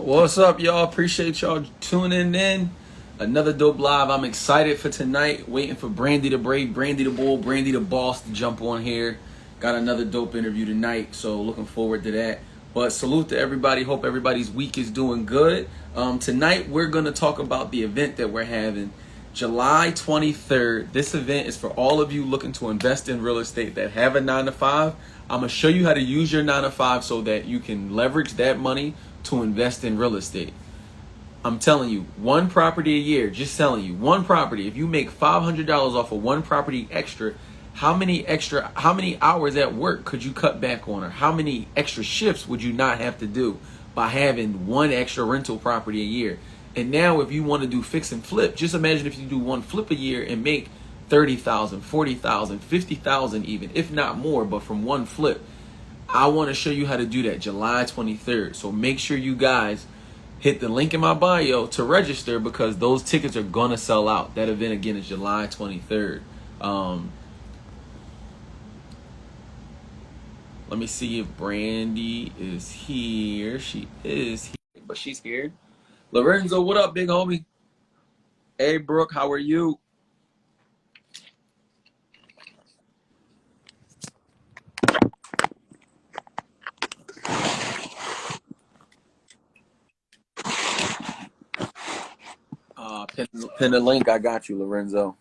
What's up, y'all? Appreciate y'all tuning in. Another dope live. I'm excited for tonight. Waiting for Brandy the Brave, Brandy the Bull, Brandy the Boss to jump on here. Got another dope interview tonight, so looking forward to that. But salute to everybody. Hope everybody's week is doing good. Tonight we're gonna talk about the event that we're having, July 23rd. This event is for all of you looking to invest in real estate that have a 9 to 5. I'm gonna show you how to use your 9 to 5 so that you can leverage that money to invest in real estate. I'm telling you, one property a year, just telling you, one property. If you make $500 off of one property extra, how many hours at work could you cut back on? Or how many extra shifts would you not have to do by having one extra rental property a year? And now if you want to do fix and flip, just imagine if you do one flip a year and make 30,000, 40,000, 50,000 even, if not more, but from one flip. I want to show you how to do that July 23rd. So make sure you guys hit the link in my bio to register because those tickets are going to sell out. That event again is July 23rd. Let me see if Brandy is here. She is here, but she's here. Lorenzo, what up, big homie? Hey, Brooke, how are you? Pin the link. I got you, Lorenzo.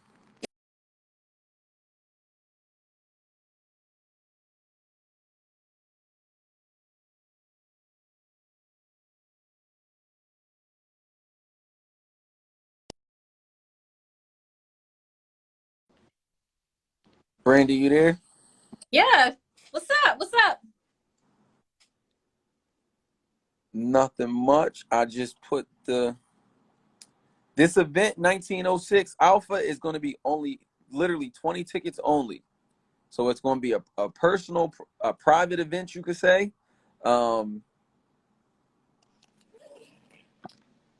Brandy, you there? Yeah. What's up? What's up? Nothing much. I just put this event 1906 Alpha is going to be only literally 20 tickets only. So it's going to be a personal, a private event, you could say.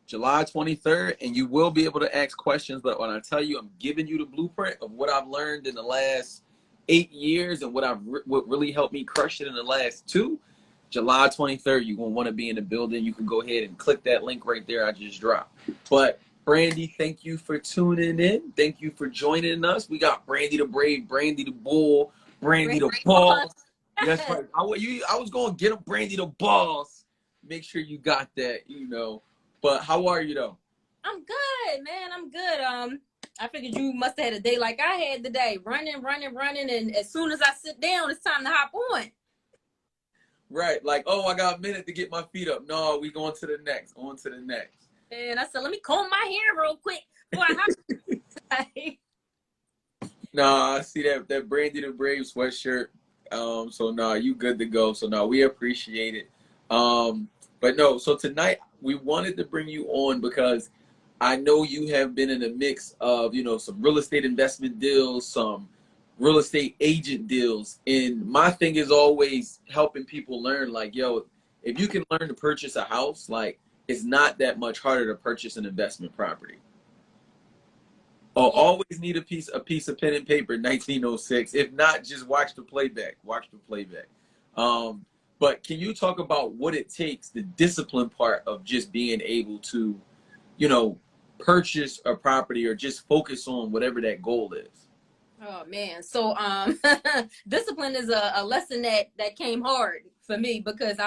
July 23rd, and you will be able to ask questions. But when I tell you, I'm giving you the blueprint of what I've learned in the last 8 years and what really helped me crush it in the last two. July 23rd, you're going to want to be in the building. You can go ahead and click that link right there I just dropped. But Brandy, thank you for tuning in. Thank you for joining us. We got Brandy the Brave, Brandy the Bull, Brandy the Boss. That's right. I was going to get him, Brandy the Boss. Make sure you got that, But how are you though? I'm good, man. I'm good. I figured you must have had a day like I had today, running, and as soon as I sit down, it's time to hop on. Right, like, oh, I got a minute to get my feet up. No, we going to the next, on to the next. And I said, let me comb my hair real quick before I hop. Nah, I see that Brandy the Brave sweatshirt. So nah, you good to go. So nah, we appreciate it. But no, so tonight we wanted to bring you on because I know you have been in a mix of, some real estate investment deals, some real estate agent deals. And my thing is always helping people learn, like, yo, if you can learn to purchase a house, like, it's not that much harder to purchase an investment property. Oh, always need a piece of pen and paper, 1906. If not, just watch the playback. Watch the playback. But can you talk about what it takes, the discipline part of just being able to, you know, purchase a property or just focus on whatever that goal is? Oh man. So discipline is a lesson that came hard for me because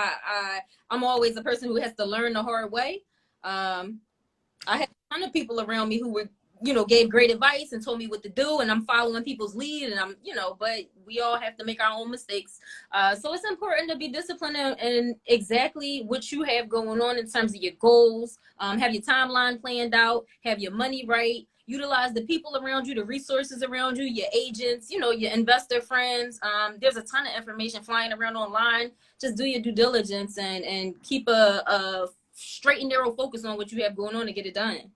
I'm always a person who has to learn the hard way. I had a ton of people around me who were, gave great advice and told me what to do, and I'm following people's lead, and but we all have to make our own mistakes. So it's important to be disciplined in exactly what you have going on in terms of your goals. Have your timeline planned out, have your money right, utilize the people around you, the resources around you, your agents, your investor friends. There's a ton of information flying around online. Just do your due diligence and keep a straight and narrow focus on what you have going on to get it done.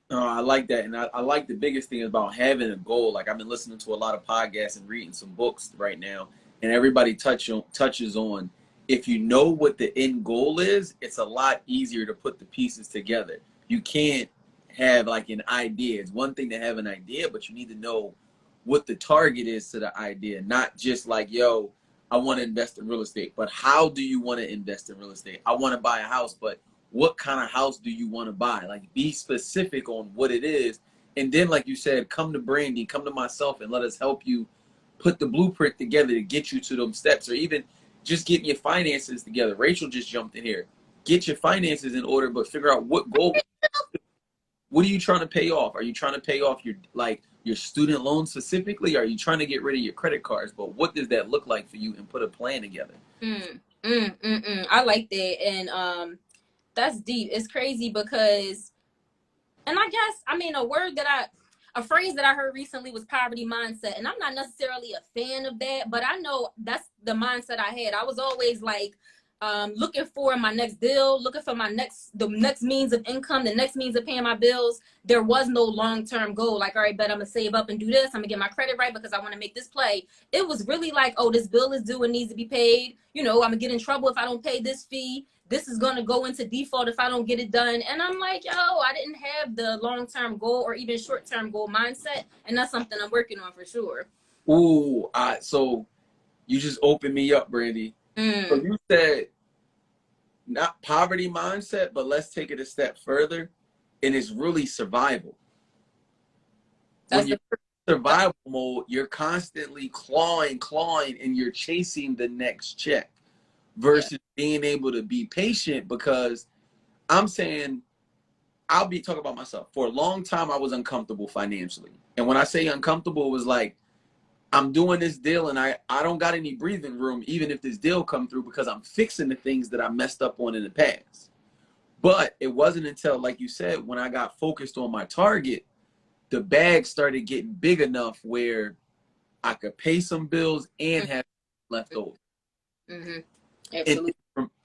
I like that. And I like the biggest thing about having a goal. Like, I've been listening to a lot of podcasts and reading some books right now, and everybody touches on, if you know what the end goal is, it's a lot easier to put the pieces together. You can't have like an idea. It's one thing to have an idea, but you need to know what the target is to the idea, not just like, yo, I want to invest in real estate. But how do you want to invest in real estate? I want to buy a house, but what kind of house do you want to buy? Like, be specific on what it is. And then, like you said, come to Brandy, come to myself, and let us help you put the blueprint together to get you to those steps, or even just getting your finances together. Rachel just jumped in here. Get your finances in order, but figure out what goal. What are you trying to pay off? Are you trying to pay off your student loan specifically? Are you trying to get rid of your credit cards? But what does that look like for you, and put a plan together? I like that. And that's deep. It's crazy because, and I guess, I mean, a phrase that I heard recently was poverty mindset. And I'm not necessarily a fan of that, but I know that's the mindset I had. I was always like, looking for my next deal, looking for the next means of income, the next means of paying my bills. There was no long-term goal. Like, all right, bet I'm gonna save up and do this. I'm gonna get my credit right because I want to make this play. It was really like, oh, this bill is due and needs to be paid. You know, I'm gonna get in trouble if I don't pay this fee. This is gonna go into default if I don't get it done. And I'm like, yo, I didn't have the long-term goal or even short-term goal mindset. And that's something I'm working on for sure. Ooh, so you just opened me up, Brandy. So you said not poverty mindset, but let's take it a step further, and it's really survival. When you're in survival mode, you're constantly clawing, and you're chasing the next check versus being able to be patient. Because I'm saying, I'll be talking about myself. For a long time, I was uncomfortable financially. And when I say uncomfortable, it was like, I'm doing this deal and I don't got any breathing room, even if this deal come through, because I'm fixing the things that I messed up on in the past. But it wasn't until, like you said, when I got focused on my target, the bag started getting big enough where I could pay some bills and have left over. Absolutely.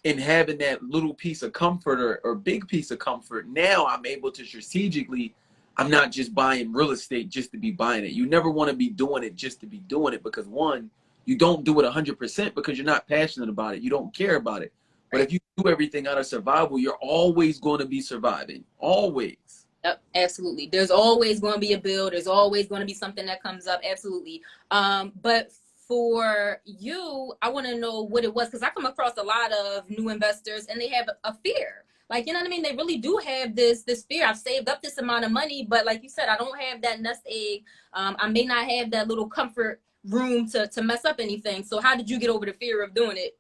And having that little piece of comfort or big piece of comfort, now I'm able to strategically, I'm not just buying real estate just to be buying it. You never want to be doing it just to be doing it, because one, you don't do it 100% because you're not passionate about it. You don't care about it. But if you do everything out of survival, you're always going to be surviving. Always. Yep, absolutely. There's always going to be a bill. There's always going to be something that comes up. Absolutely. But for you, I want to know what it was, because I come across a lot of new investors and they have a fear. Like, you know what I mean? They really do have this fear. I've saved up this amount of money, but like you said, I don't have that nest egg. I may not have that little comfort room to mess up anything. So how did you get over the fear of doing it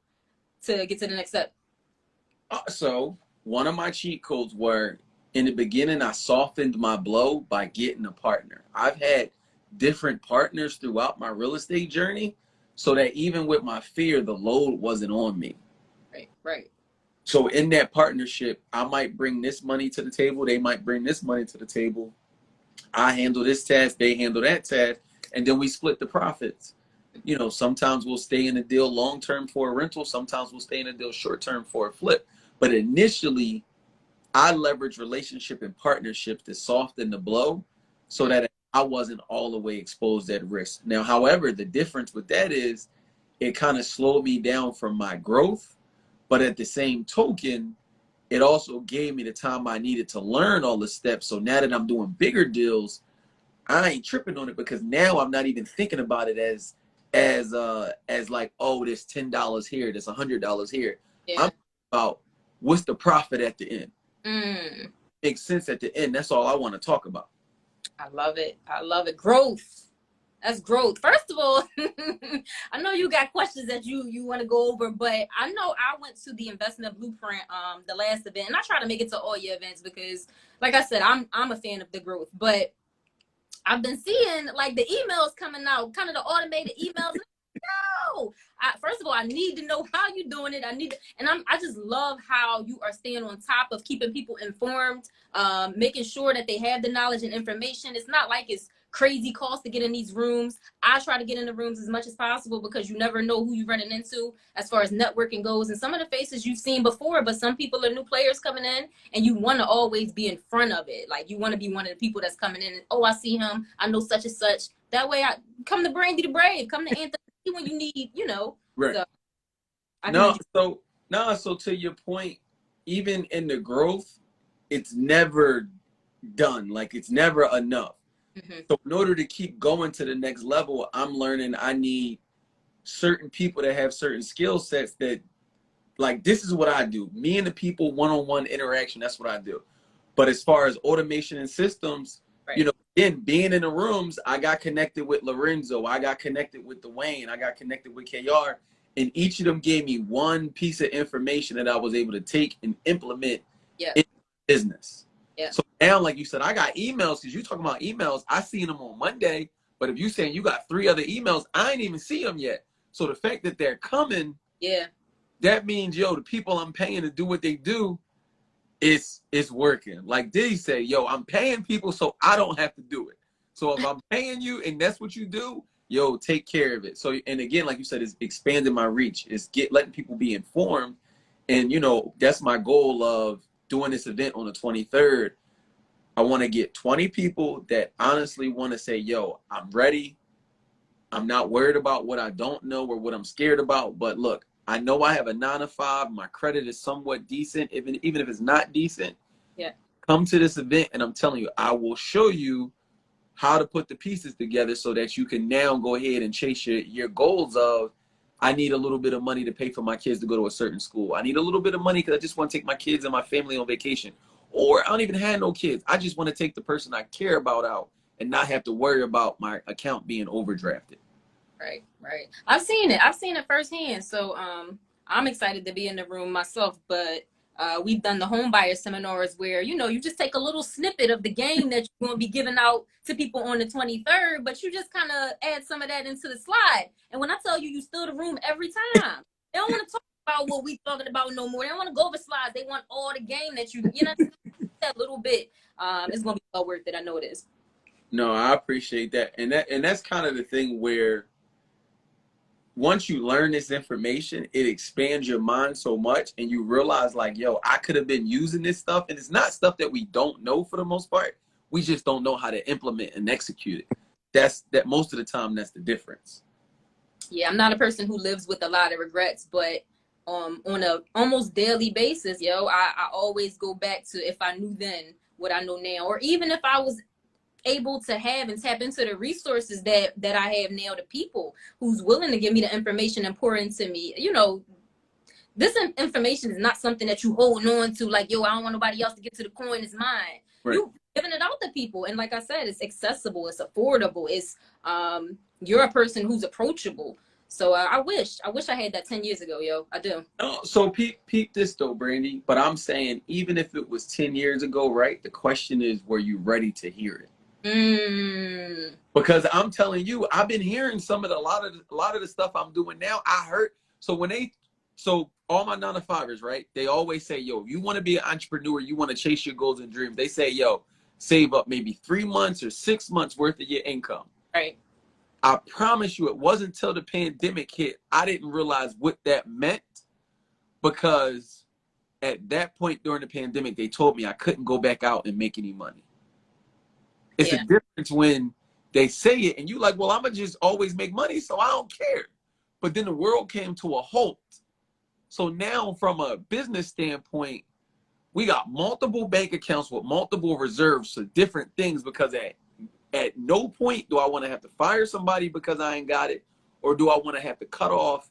to get to the next step? So one of my cheat codes were, in the beginning, I softened my blow by getting a partner. I've had different partners throughout my real estate journey, so that even with my fear, the load wasn't on me. Right. So in that partnership, I might bring this money to the table. They might bring this money to the table. I handle this task, they handle that task, and then we split the profits. You know, sometimes we'll stay in a deal long-term for a rental. Sometimes we'll stay in a deal short-term for a flip. But initially, I leverage relationship and partnership to soften the blow so that I wasn't all the way exposed at risk. Now, however, the difference with that is it kind of slowed me down from my growth. But at the same token, it also gave me the time I needed to learn all the steps. So now that I'm doing bigger deals, I ain't tripping on it, because now I'm not even thinking about it as like, oh, there's $10 here, there's $100 here. Yeah. I'm about what's the profit at the end. Makes sense at the end. That's all I want to talk about. I love it. Growth. That's growth. First of all, I know you got questions that you want to go over, but I know I went to the Investment Blueprint, the last event, and I try to make it to all your events because, like I said, I'm a fan of the growth. But I've been seeing like the emails coming out, kind of the automated emails. No, first of all, I need to know how you're doing it. I just love how you are staying on top of keeping people informed, making sure that they have the knowledge and information. It's not like it's crazy cost to get in these rooms. I try to get in the rooms as much as possible because you never know who you're running into as far as networking goes. And some of the faces you've seen before, but some people are new players coming in, and you want to always be in front of it. Like, you want to be one of the people that's coming in and, oh, I see him, I know such and such. That way I come to Brandy the Brave, come to Anthony when you need, you know. Right. So to your point, even in the growth, it's never done. Like, it's never enough. So in order to keep going to the next level, I'm learning I need certain people that have certain skill sets that, like, this is what I do. Me and the people one-on-one interaction, that's what I do. But as far as automation and systems, you Right. know, again, being in the rooms, I got connected with Lorenzo, I got connected with Dwayne, I got connected with KR, and each of them gave me one piece of information that I was able to take and implement Yeah. in business. Yeah. So now, like you said, I got emails, because you talking about emails, I seen them on Monday, but if you saying you got 3 other emails, I ain't even see them yet. So the fact that they're coming, Yeah. that means, yo, the people I'm paying to do what they do, it's working. Like Diddy said, yo, I'm paying people so I don't have to do it. So if I'm paying you and that's what you do, yo, take care of it. So, and again, like you said, it's expanding my reach. It's letting people be informed. And, you know, that's my goal of doing this event on the 23rd. I want to get 20 people that honestly want to say, yo, I'm ready. I'm not worried about what I don't know or what I'm scared about. But look, I know I have a 9 to 5. My credit is somewhat decent, even if it's not decent. Yeah. Come to this event, and I'm telling you, I will show you how to put the pieces together so that you can now go ahead and chase your goals of, I need a little bit of money to pay for my kids to go to a certain school. I need a little bit of money because I just want to take my kids and my family on vacation. Or I don't even have no kids. I just want to take the person I care about out and not have to worry about my account being overdrafted. Right, right. I've seen it. I've seen it firsthand. So I'm excited to be in the room myself, but we've done the home buyer seminars where, you know, you just take a little snippet of the game that you're going to be giving out to people on the 23rd, but you just kind of add some of that into the slide. And when I tell you, you steal the room every time. They don't want to talk about what we talking about no more. They don't want to go over slides. They want all the game that you know, that little bit. It's going to be well worth it. I know it is. No, I appreciate that. And that's kind of the thing where once you learn this information, it expands your mind so much and you realize, like, yo, I could have been using this stuff. And it's not stuff that we don't know for the most part. We just don't know how to implement and execute it. That most of the time, that's the difference. Yeah, I'm not a person who lives with a lot of regrets, but on a almost daily basis, I always go back to, if I knew then what I know now, or even if I was able to have and tap into the resources that I have now, the people who's willing to give me the information and pour into me. You know, this information is not something that you hold on to like, yo, I don't want nobody else to get to the coin, it's mine. Right. You giving it out to people, and like I said, it's accessible, it's affordable, it's you're a person who's approachable. So I wish I had that 10 years ago, yo. I do. Oh, so peep this though, Brandy. But I'm saying, even if it was 10 years ago, right? The question is, were you ready to hear it? Because I'm telling you, I've been hearing some of a lot of the stuff I'm doing now. I heard, so all my 9 to 5ers, right? They always say, yo, you want to be an entrepreneur, you want to chase your goals and dreams. They say, yo, save up maybe 3 months or 6 months worth of your income. Right. I promise you, it wasn't until the pandemic hit, I didn't realize what that meant, because at that point during the pandemic, they told me I couldn't go back out and make any money. It's a difference when they say it and you like, well, I'm going to just always make money, so I don't care. But then the world came to a halt. So now from a business standpoint, we got multiple bank accounts with multiple reserves for different things, because at no point do I want to have to fire somebody because I ain't got it, or do I want to have to cut off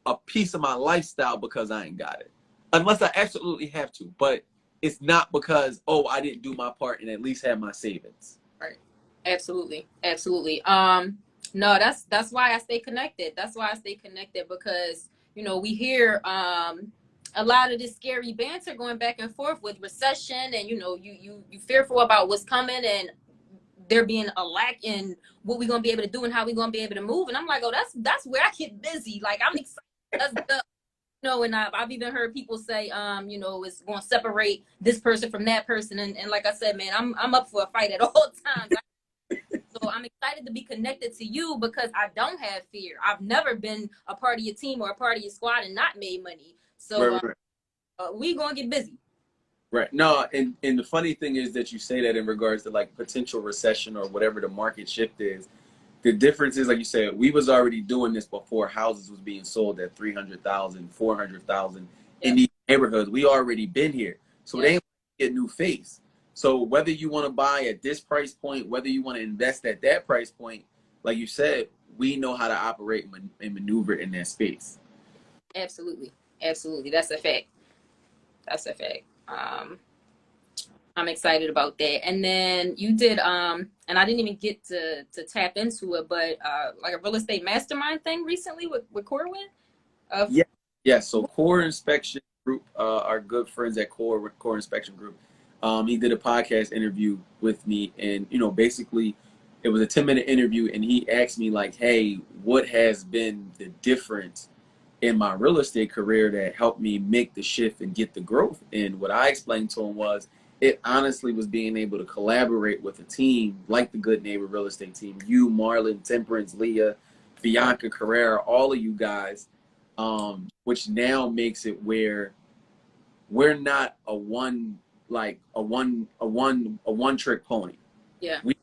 a piece of my lifestyle because I ain't got it. Unless I absolutely have to. But it's not because, oh, I didn't do my part and at least have my savings. Right. Absolutely. Absolutely. No, that's why I stay connected. That's why I stay connected, because, you know, we hear a lot of this scary banter going back and forth with recession, and, you know, you fearful about what's coming, and there being a lack in what we're gonna be able to do and how we're gonna be able to move. And I'm like, oh, that's where I get busy. Like, I'm excited. That's the, you know, and I've even heard people say, you know, it's gonna separate this person from that person. And like I said, man, I'm up for a fight at all times. So I'm excited to be connected to you, because I don't have fear. I've never been a part of your team or a part of your squad and not made money. So right. We gonna get busy. Right. No, and the funny thing is that you say that in regards to like potential recession or whatever the market shift is. The difference is, like you said, we was already doing this before houses was being sold at 300,000, 400,000 in these neighborhoods. We already been here. So they ain't get a new face. So whether you want to buy at this price point, whether you want to invest at that price point, like you said, we know how to operate and maneuver in that space. Absolutely. Absolutely. That's a fact. That's a fact. I'm excited about that. And then you did, and I didn't even get to tap into it, but like a real estate mastermind thing recently with Corwin. Yeah, yeah. So Core Inspection Group, our good friends at Core Inspection Group, he did a podcast interview with me, and basically, it was a 10-minute interview, and he asked me like, "Hey, what has been the difference in my real estate career that helped me make the shift and get the growth?" And what I explained to him was, it honestly was being able to collaborate with a team like the Good Neighbor Real Estate team, you, Marlon, Temperance, Leah, Bianca Carrera, all of you guys, which now makes it where we're not a one trick pony. Yeah. We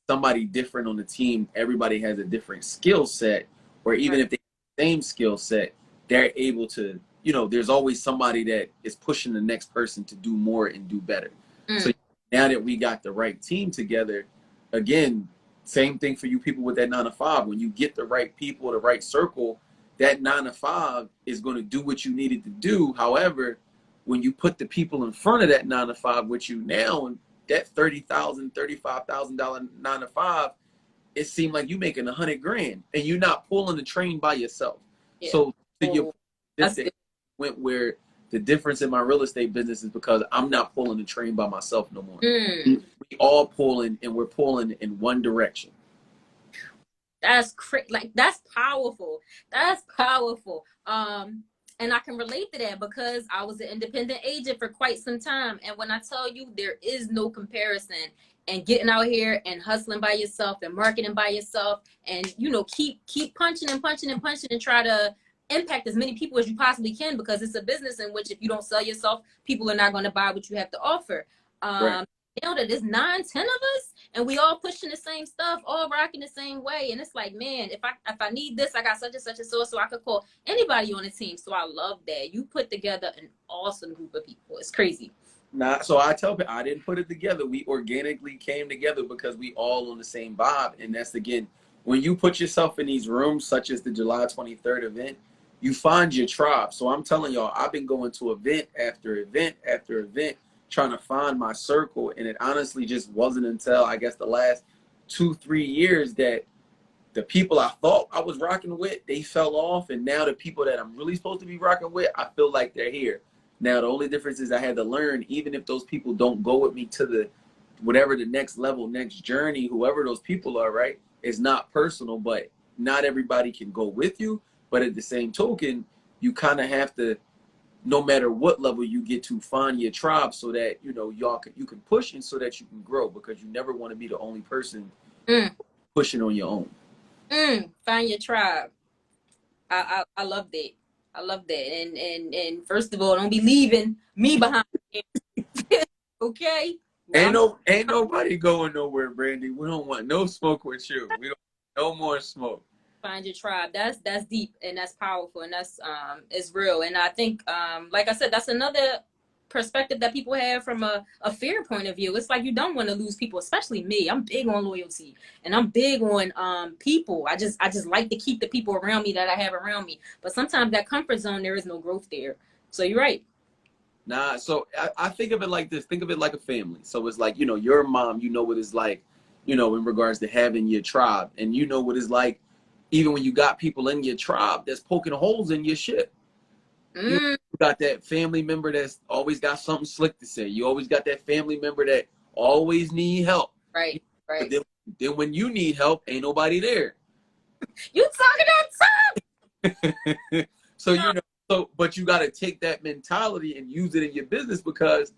somebody different on the team. Everybody has a different skill set, or even Right. if they have the same skill set, they're able to, there's always somebody that is pushing the next person to do more and do better. So now that we got the right team together, again, same thing for you people with that 9 to 5. When you get the right people, the right circle, that 9 to 5 is going to do what you needed to do. However, when you put the people in front of that 9 to 5 with you now, and that $30,000, $35,000 9 to 5, it seemed like you making $100,000 and you're not pulling the train by yourself. Yeah. So to your That's point, good. went where the difference in my real estate business is because I'm not pulling the train by myself no more. We all pulling, and we're pulling in one direction. That's like that's powerful. That's powerful. And I can relate to that because I was an independent agent for quite some time. And when I tell you there is no comparison, and getting out here and hustling by yourself and marketing by yourself, and keep punching and punching and punching and try to impact as many people as you possibly can, because it's a business in which if you don't sell yourself, people are not going to buy what you have to offer. Right. Now that there's 9, 10 of us, and we all pushing the same stuff, all rocking the same way, and it's like, man, if I need this, I got such and such a source, so I could call anybody on the team. So I love that you put together an awesome group of people. It's crazy. So I tell people I didn't put it together. We organically came together because we all on the same vibe, and that's again, when you put yourself in these rooms, such as the July 23rd event, you find your tribe. So I'm telling y'all, I've been going to event after event after event, trying to find my circle. And it honestly just wasn't until I guess the last 2-3 years that the people I thought I was rocking with, they fell off. And now the people that I'm really supposed to be rocking with, I feel like they're here. Now, the only difference is I had to learn, even if those people don't go with me to the whatever the next level, next journey, whoever those people are, right? It's not personal, but not everybody can go with you. But at the same token, you kind of have to, no matter what level you get to, find your tribe so that you can push and so that you can grow, because you never want to be the only person pushing on your own. Find your tribe. I love that. I love that. And first of all, don't be leaving me behind. Okay. Ain't nobody going nowhere, Brandy. We don't want no smoke with you. We don't no more smoke. Find your tribe. That's deep, and that's powerful, and that's it's real. And I think like I said, that's another perspective that people have from a fear point of view. It's like you don't want to lose people, especially me. I'm big on loyalty, and I'm big on people. I just like to keep the people around me that I have around me. But sometimes that comfort zone, there is no growth there. So you're right. Nah, so I think of it like this. Think of it like a family. So it's like, your mom, what it's like, in regards to having your tribe. And you know what it's like, even when you got people in your tribe that's poking holes in your shit. You got that family member that's always got something slick to say. You always got that family member that always need help. Right. But then when you need help, ain't nobody there. You talking that time? So, but you got to take that mentality and use it in your business, because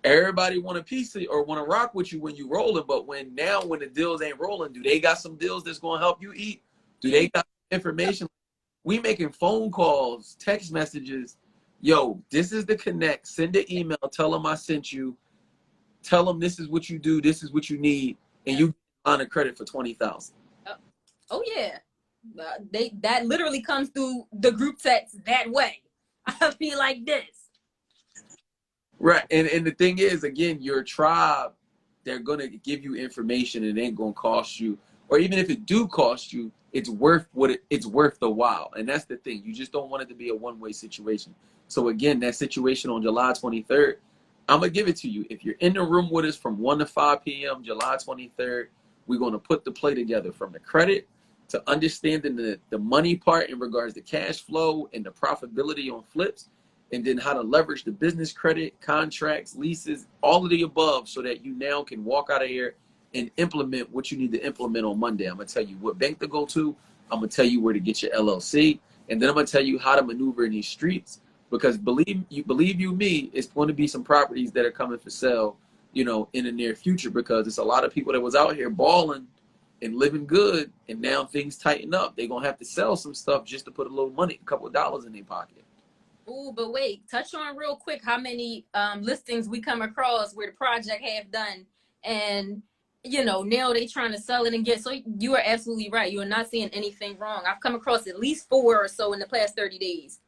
everybody want a piece of or want to rock with you when you rolling. But when the deals ain't rolling, do they got some deals that's going to help you eat? Do they got information? We making phone calls, text messages. Yo, this is the connect. Send an email. Tell them I sent you. Tell them this is what you do. This is what you need. And you on a credit for $20,000. Oh yeah. That literally comes through the group text that way. I feel like this. Right. And the thing is, again, your tribe, they're going to give you information. It ain't going to cost you. Or even if it do cost you, it's worth it's worth the while. And that's the thing. You just don't want it to be a one-way situation. So again, that situation on July 23rd, I'm gonna give it to you. If you're in the room with us from 1 to 5 p.m. July 23rd, we're gonna put the play together from the credit to understanding the money part in regards to cash flow and the profitability on flips, and then how to leverage the business credit, contracts, leases, all of the above, so that you now can walk out of here and implement what you need to implement on Monday. I'm gonna tell you what bank to go to. I'm gonna tell you where to get your LLC, and then I'm gonna tell you how to maneuver in these streets. Because believe you me, it's going to be some properties that are coming for sale, you know, in the near future. Because it's a lot of people that was out here balling and living good, and now things tighten up. They're gonna have to sell some stuff just to put a little money, a couple of dollars in their pocket. Oh, but wait, touch on real quick how many listings we come across where the project have done, and you know, now they trying to sell it and get. So you are absolutely right. You are not seeing anything wrong. I've come across at least 4 or so in the past 30 days.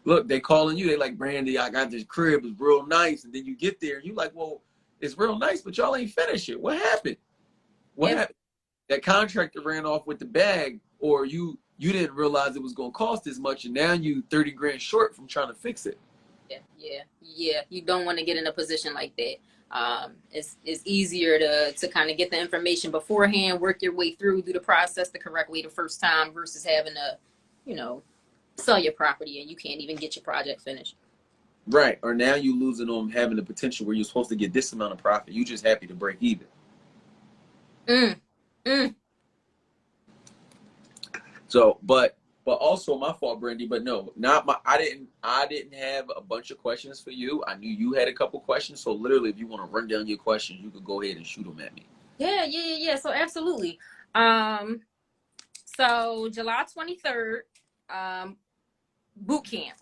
Look, they calling you. They like, Brandy, I got this crib. It's real nice. And then you get there and you like, well, it's real nice, but y'all ain't finished it. What happened? What happened? That contractor ran off with the bag, or you didn't realize it was going to cost as much, and now you 30 grand short from trying to fix it. Yeah. You don't want to get in a position like that. It's easier to kind of get the information beforehand, work your way through, do the process the correct way the first time, versus having to, you know, sell your property and you can't even get your project finished. Right. Or now you losing on having the potential where you're supposed to get this amount of profit. You just happy to break even. So, but also my fault, Brandy. But no, not my. I didn't have a bunch of questions for you. I knew you had a couple questions. So literally, if you want to run down your questions, you could go ahead and shoot them at me. Yeah. So absolutely. So July 23rd, boot camp.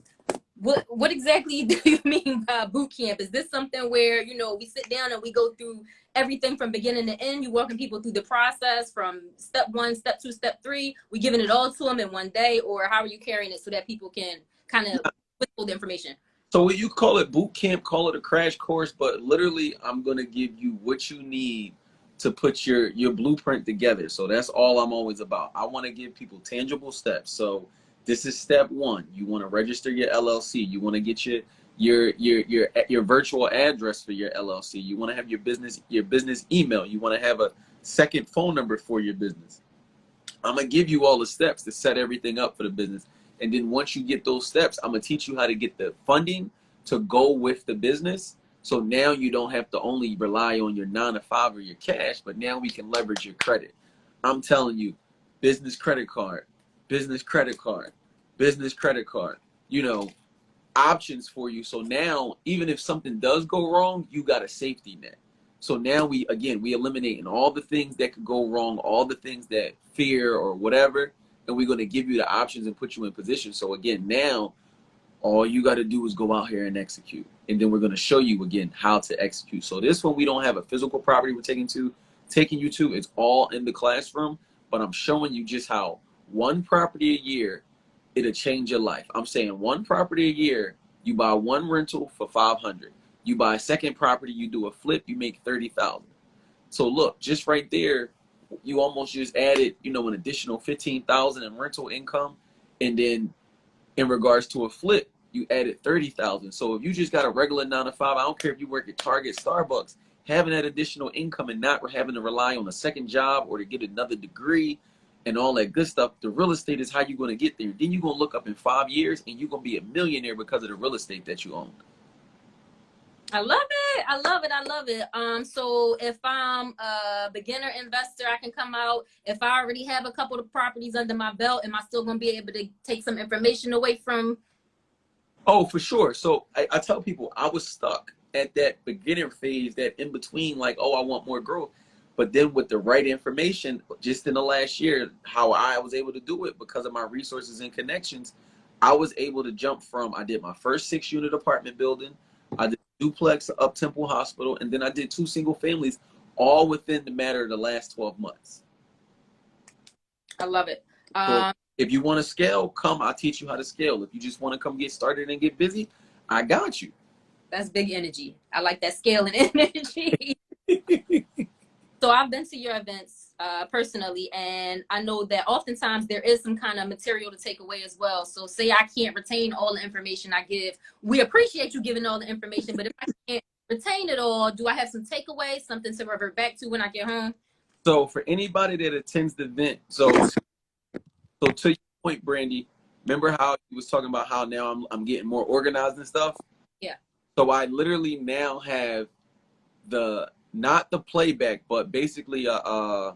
What exactly do you mean by boot camp? Is this something where, you know, we sit down and we go through everything from beginning to end? You walking people through the process from step 1, step 2, step 3. We giving it all to them in one day, or how are you carrying it so that people can kind of withhold the information? So you call it boot camp, call it a crash course, but literally I'm gonna give you what you need to put your blueprint together. So that's all I'm always about. I want to give people tangible steps. So this is step 1. You want to register your LLC. You want to get your virtual address for your LLC. You want to have your business email. You want to have a second phone number for your business. I'm gonna give you all the steps to set everything up for the business. And then once you get those steps, I'm gonna teach you how to get the funding to go with the business. So now you don't have to only rely on your 9 to 5 or your cash, but now we can leverage your credit. I'm telling you, business credit card, business credit card, business credit card, you know, options for you. So now, even if something does go wrong, you got a safety net. So now we eliminating all the things that could go wrong, all the things that fear or whatever, and we're going to give you the options and put you in position. So again, now all you got to do is go out here and execute. And then we're going to show you again how to execute. So this one, we don't have a physical property we're taking you to. It's all in the classroom, but I'm showing you just how one property a year, it'll change your life. I'm saying one property a year, you buy one rental for $500. You buy a second property, you do a flip, you make $30,000. So look, just right there, you almost just added, you know, an additional $15,000 in rental income, and then in regards to a flip, you added $30,000. So if you just got a regular 9 to 5, I don't care if you work at Target, Starbucks, having that additional income and not having to rely on a second job or to get another degree and all that good stuff, the real estate is how you're going to get there. Then you're going to look up in 5 years and you're going to be a millionaire because of the real estate that you own. I love it. So if I'm a beginner investor, I can come out. If I already have a couple of properties under my belt, am I still going to be able to take some information away from? Oh, for sure. So I tell people I was stuck at that beginner phase, that in between, like, oh, I want more growth. But then with the right information, just in the last year, how I was able to do it because of my resources and connections, I was able to jump from, I did my first 6-unit apartment building, I did duplex up Temple Hospital, and then I did 2 single families, all within the matter of the last 12 months. I love it. So if you want to scale, come, I'll teach you how to scale. If you just want to come get started and get busy, I got you. That's big energy. I like that scaling energy. So I've been to your events personally, and I know that oftentimes there is some kind of material to take away as well. So say I can't retain all the information I give, we appreciate you giving all the information, but if I can't retain it all, do I have some takeaways, something to revert back to when I get home? So for anybody that attends the event, so to your point, Brandy, remember how you was talking about how now I'm getting more organized and stuff? Yeah. So I literally now have not the playback, but basically a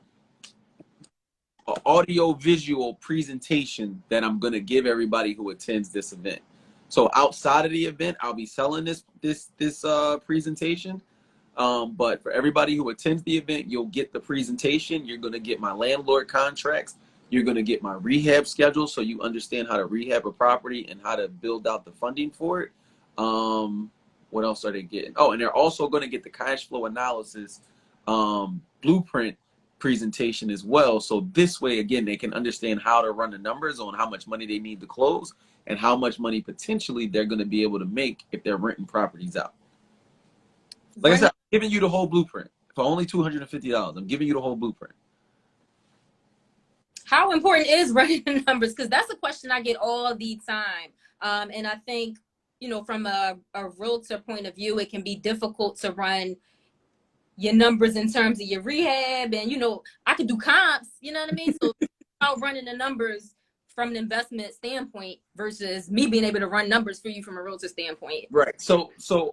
audio visual presentation that I'm gonna give everybody who attends this event. So outside of the event, I'll be selling this presentation. But for everybody who attends the event, you'll get the presentation. You're gonna get my landlord contracts. You're gonna get my rehab schedule, so you understand how to rehab a property and how to build out the funding for it. What else are they getting? Oh, and they're also gonna get the cash flow analysis blueprint presentation as well. So this way, again, they can understand how to run the numbers on how much money they need to close and how much money potentially they're going to be able to make if they're renting properties out. Like I said, I'm giving you the whole blueprint for only $250. I'm giving you the whole blueprint. How important is running the numbers? Because that's a question I get all the time. And I think, you know, from a realtor point of view, it can be difficult to run your numbers in terms of your rehab. And, you know, I could do comps, you know what I mean? So about running the numbers from an investment standpoint versus me being able to run numbers for you from a realtor standpoint. Right. So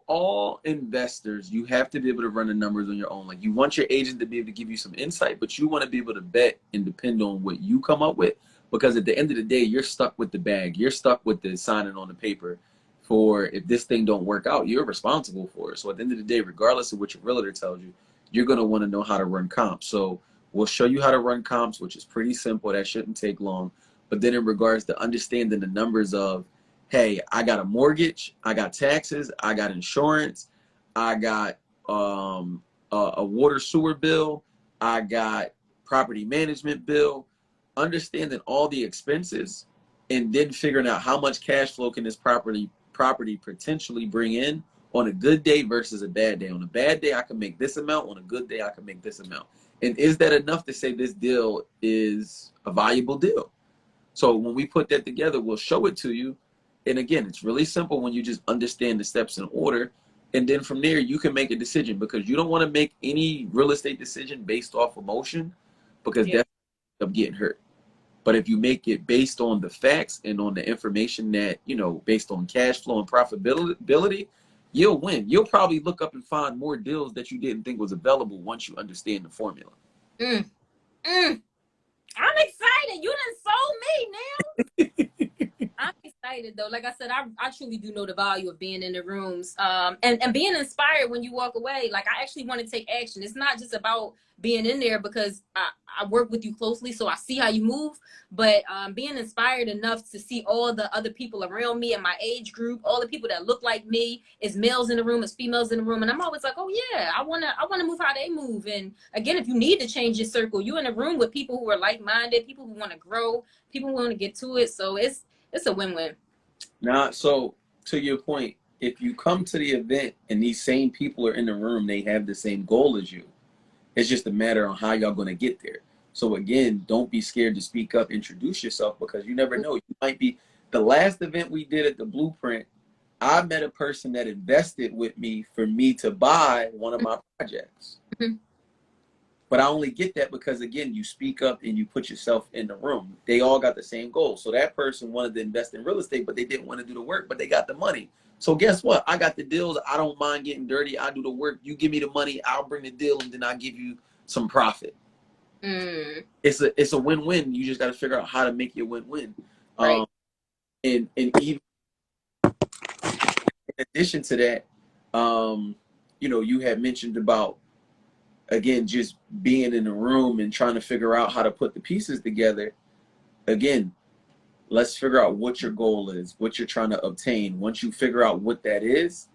all investors, you have to be able to run the numbers on your own. Like, you want your agent to be able to give you some insight, but you want to be able to bet and depend on what you come up with, because at the end of the day, you're stuck with the bag. You're stuck with the signing on the paper. For if this thing don't work out, you're responsible for it. So at the end of the day, regardless of what your realtor tells you, you're going to want to know how to run comps. So we'll show you how to run comps, which is pretty simple. That shouldn't take long. But then in regards to understanding the numbers of, hey, I got a mortgage, I got taxes, I got insurance, I got a water sewer bill, I got property management bill, understanding all the expenses, and then figuring out how much cash flow can this property potentially bring in on a good day versus a bad day. On a bad day, I can make this amount. On a good day, I can make this amount. And is that enough to say this deal is a valuable deal? So when we put that together, we'll show it to you. And again, it's really simple when you just understand the steps in order. And then from there, you can make a decision, because you don't want to make any real estate decision based off emotion, because that's up getting hurt. But if you make it based on the facts and on the information that, you know, based on cash flow and profitability, you'll win. You'll probably look up and find more deals that you didn't think was available once you understand the formula. I'm excited. You done sold me now. I'm excited though. Like I said, I truly do know the value of being in the rooms, and being inspired when you walk away. Like, I actually want to take action. It's not just about being in there because I work with you closely, so I see how you move, but being inspired enough to see all the other people around me in my age group, all the people that look like me, as males in the room, as females in the room, and I'm always like, oh yeah, I wanna move how they move. And again, if you need to change your circle, you're in a room with people who are like-minded, people who want to grow, people who want to get to it. So it's a win-win. Now, so to your point, if you come to the event and these same people are in the room, they have the same goal as you. It's just a matter on how y'all going to get there. So again, don't be scared to speak up, introduce yourself, because you never know. You might be the last event we did at the Blueprint. I met a person that invested with me for me to buy one of my projects. But I only get that because, again, you speak up and you put yourself in the room. They all got the same goal. So that person wanted to invest in real estate, but they didn't want to do the work, but they got the money. So guess what? I got the deals. I don't mind getting dirty. I do the work. You give me the money. I'll bring the deal, and then I'll give you some profit. It's a win-win. You just got to figure out how to make your win-win. Right. And even in addition to that, you know, you had mentioned about, again, just being in the room and trying to figure out how to put the pieces together. Again, let's figure out what your goal is, what you're trying to obtain. Once you figure out what that is,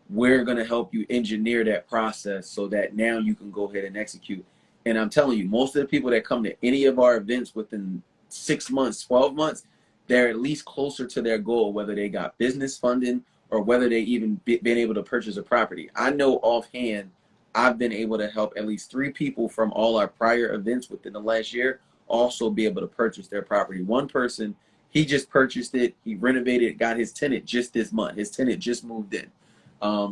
we're going to help you engineer that process so that now you can go ahead and execute. And I'm telling you, most of the people that come to any of our events within 6 months, 12 months, they're at least closer to their goal, whether they got business funding or whether they even been able to purchase a property. I know offhand, I've been able to help at least 3 people from all our prior events within the last year also be able to purchase their property. One person, he just purchased it, he renovated, got his tenant just this month. His tenant just moved in.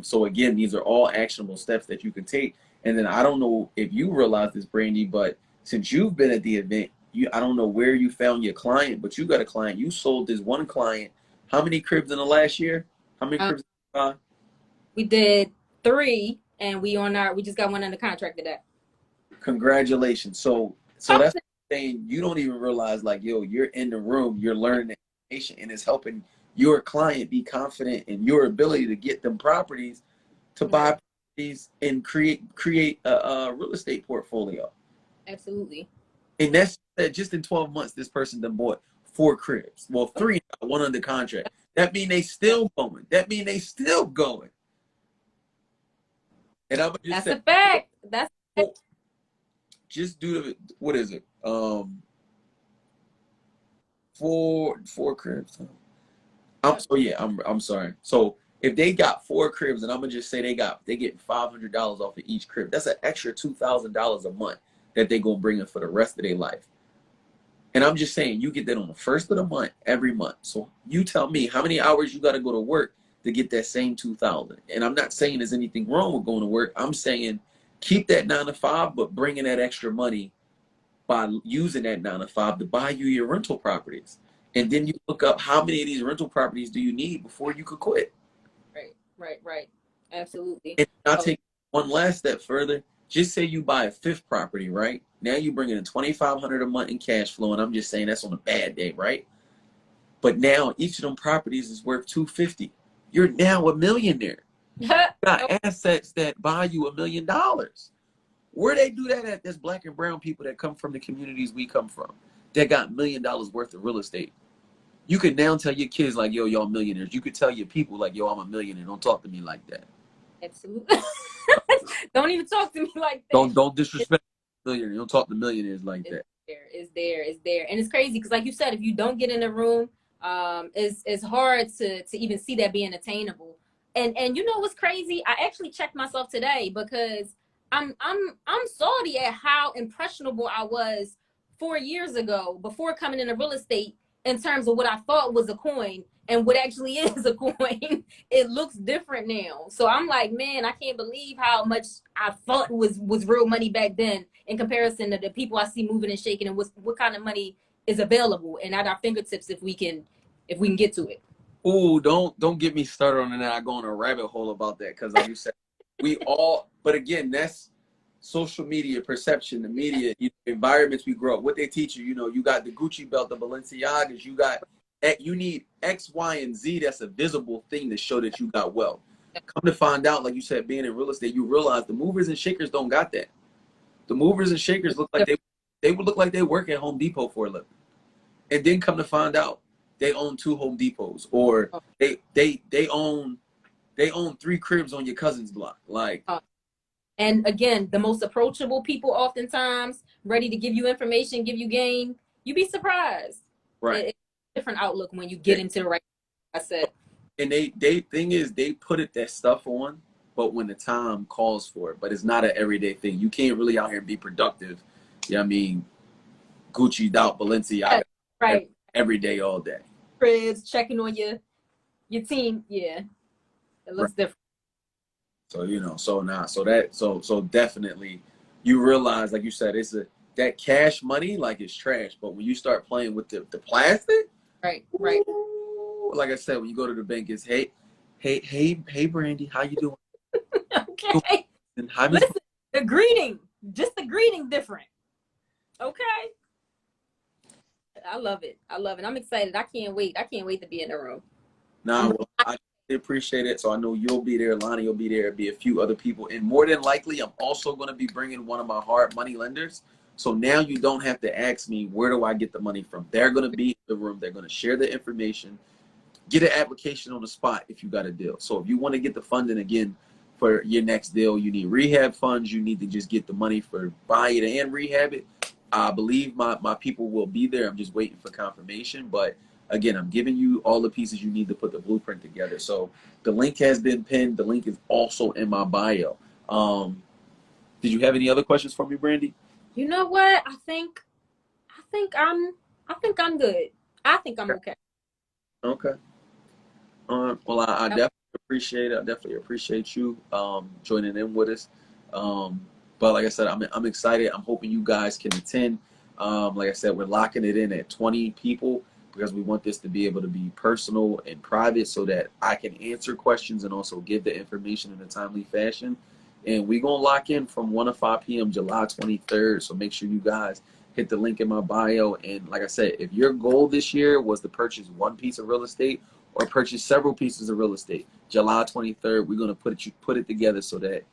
So again, these are all actionable steps that you can take. And then I don't know if you realize this, Brandy, but since you've been at the event, I don't know where you found your client, but you got a client. You sold this one client. How many cribs in the last year? How many cribs? We did 3, and we just got one under contract today. Congratulations. So that's saying you don't even realize, like, yo, you're in the room, you're learning the information, and it's helping your client be confident in your ability to get them properties, to buy properties and create a real estate portfolio. Absolutely. And that's just in 12 months, this person done bought 4 cribs. Well, 3, 1 under contract. That mean they still going. And I'm just That's a fact. That's a fact. Just do what is it? 4 cribs. I'm sorry. So if they got 4 cribs, and I'm gonna just say they get $500 off of each crib, that's an extra $2,000 a month that they gonna bring in for the rest of their life. And I'm just saying, you get that on the first of the month every month. So you tell me how many hours you got to go to work to get that same 2,000. And I'm not saying there's anything wrong with going to work. I'm saying keep that 9 to 5, but bring in that extra money by using that 9 to 5 to buy you your rental properties. And then you look up how many of these rental properties do you need before you could quit. Right. Absolutely. And I'll take one last step further. Just say you buy a 5th property, right? Now you bring in $2,500 a month in cash flow, and I'm just saying that's on a bad day, right? But now each of them properties is worth $250. You're now a millionaire. You got assets that buy you $1 million. Where they do that at? There's black and brown people that come from the communities we come from that got $1 million worth of real estate. You could now tell your kids, like, yo, y'all millionaires. You could tell your people, like, yo, I'm a millionaire. Don't talk to me like that. Absolutely. Don't even talk to me like that. Don't disrespect millionaires. Don't talk to millionaires like that. It's there. And it's crazy because, like you said, if you don't get in the room, it's hard to even see that being attainable. And you know what's crazy? I actually checked myself today because I'm salty at how impressionable I was 4 years ago before coming into real estate in terms of what I thought was a coin and what actually is a coin. It looks different now. So I'm like, man, I can't believe how much I thought was real money back then in comparison to the people I see moving and shaking and what kind of money is available and at our fingertips if we can get to it. Ooh, don't get me started on that. I go on a rabbit hole about that because, like you said, but again, that's social media perception, the media, environments we grow up. What they teach you, you got the Gucci belt, the Balenciagas, you need X, Y, and Z. That's a visible thing to show that you got wealth. Come to find out, like you said, being in real estate, you realize the movers and shakers don't got that. The movers and shakers look like they would look like they work at Home Depot for a living, and then come to find out they own 2 Home Depots, or they own 3 cribs on your cousin's block, like. And again, the most approachable people oftentimes ready to give you information, give you game. You'd be surprised. Right. It's a different outlook when you get into the right. I said. And they thing is they put that stuff on, but when the time calls for it. But it's not an everyday thing. You can't really out here and be productive. Yeah, I mean, Gucci'd out, Balenciaga, right, every day, all day. Cribs, checking on your team. Yeah, it looks different. So so definitely you realize, like you said, that cash money, like, it's trash. But when you start playing with the plastic, right. Ooh, like I said, when you go to the bank, it's hey, Brandy, how you doing? Okay. And hi, Listen, the greeting different. Okay. I love it. I'm excited. I can't wait to be in the room. I appreciate it. So I know you'll be there, Lonnie will be there, be a few other people, and more than likely I'm also going to be bringing one of my hard money lenders. So now you don't have to ask me, where do I get the money from? They're going to be in the room, they're going to share the information, get an application on the spot if you got a deal. So if you want to get the funding again for your next deal, you need rehab funds, you need to just get the money for buy it and rehab it. I believe my people will be there. I'm just waiting for confirmation, but again, I'm giving you all the pieces you need to put the blueprint together. So the link has been pinned. The link is also in my bio. Did you have any other questions for me, Brandy? You know what? I think I'm good. I think I'm okay. Okay. Well, I Yep. definitely appreciate it. I definitely appreciate you joining in with us. But like I said, I'm excited. I'm hoping you guys can attend. Like I said, we're locking it in at 20 people because we want this to be able to be personal and private so that I can answer questions and also give the information in a timely fashion. And we're going to lock in from 1 to 5 p.m. July 23rd. So make sure you guys hit the link in my bio. And like I said, if your goal this year was to purchase one piece of real estate, or purchase several pieces of real estate, July 23rd, we're going to put it together so that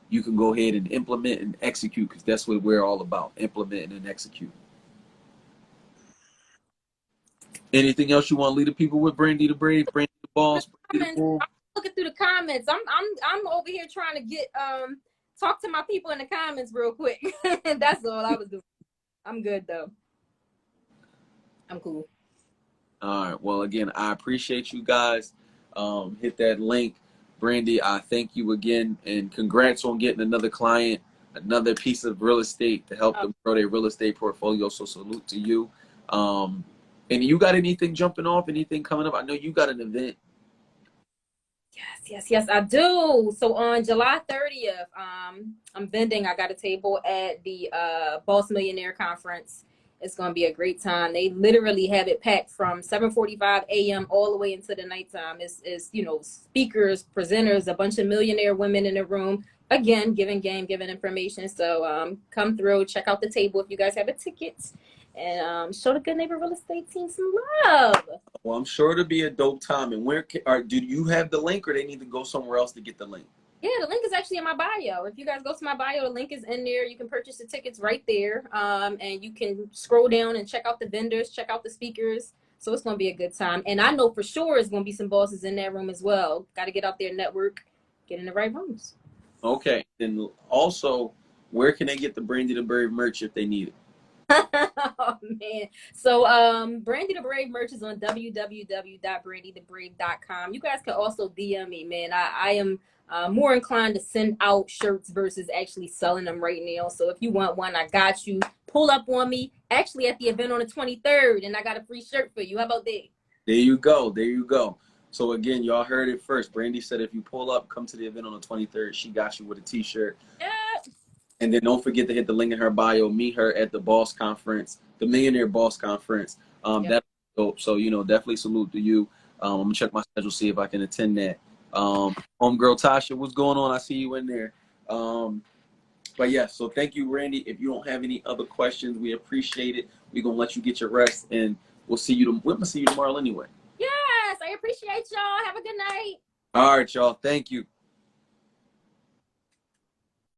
you can go ahead and implement and execute, because that's what we're all about, implementing and execute. Anything else you want to leave the people with, Brandy the Brave, Brandy the Boss, Brandy the Bull? I'm looking through the comments. I'm over here trying to get talk to my people in the comments real quick. That's all I was doing. I'm good though. I'm cool. All right. Well, again, I appreciate you guys. Hit that link. Brandy, I thank you again. And congrats on getting another client, another piece of real estate to help them grow their real estate portfolio. So salute to you. And you got anything jumping off? Anything coming up? I know you got an event. Yes, I do. So on July 30th, I'm vending. I got a table at the Boss Millionaire Conference. It's going to be a great time. They literally have it packed from 7:45 a.m. all the way into the nighttime. It's speakers, presenters, a bunch of millionaire women in the room. Again, giving game, giving information. So come through, check out the table if you guys have a ticket, and show the Good Neighbor Real Estate team some love. Well, I'm sure it'll be a dope time. And do you have the link, or they need to go somewhere else to get the link? Yeah, the link is actually in my bio. If you guys go to my bio, the link is in there. You can purchase the tickets right there. And you can scroll down and check out the vendors, check out the speakers. So it's going to be a good time. And I know for sure it's going to be some bosses in that room as well. Got to get out there, network, get in the right rooms. Okay. And also, where can they get the Brandy the Brave merch if they need it? Oh man. So Brandy the Brave merch is on www.brandythebrave.com. You guys can also DM me, man. I am more inclined to send out shirts versus actually selling them right now. So if you want one, I got you. Pull up on me actually at the event on the 23rd, and I got a free shirt for you. How about that? There you go. There you go. So again, y'all heard it first. Brandy said if you pull up, come to the event on the 23rd, she got you with a t-shirt. Yeah. And then don't forget to hit the link in her bio. Meet her at the Boss Conference, the Millionaire Boss Conference. That's dope. So, definitely salute to you. I'm going to check my schedule, see if I can attend that. Homegirl Tasha, what's going on? I see you in there. But yeah, so thank you, Randy. If you don't have any other questions, we appreciate it. We're going to let you get your rest, and we'll see you tomorrow anyway. Yes, I appreciate y'all. Have a good night. All right, y'all. Thank you.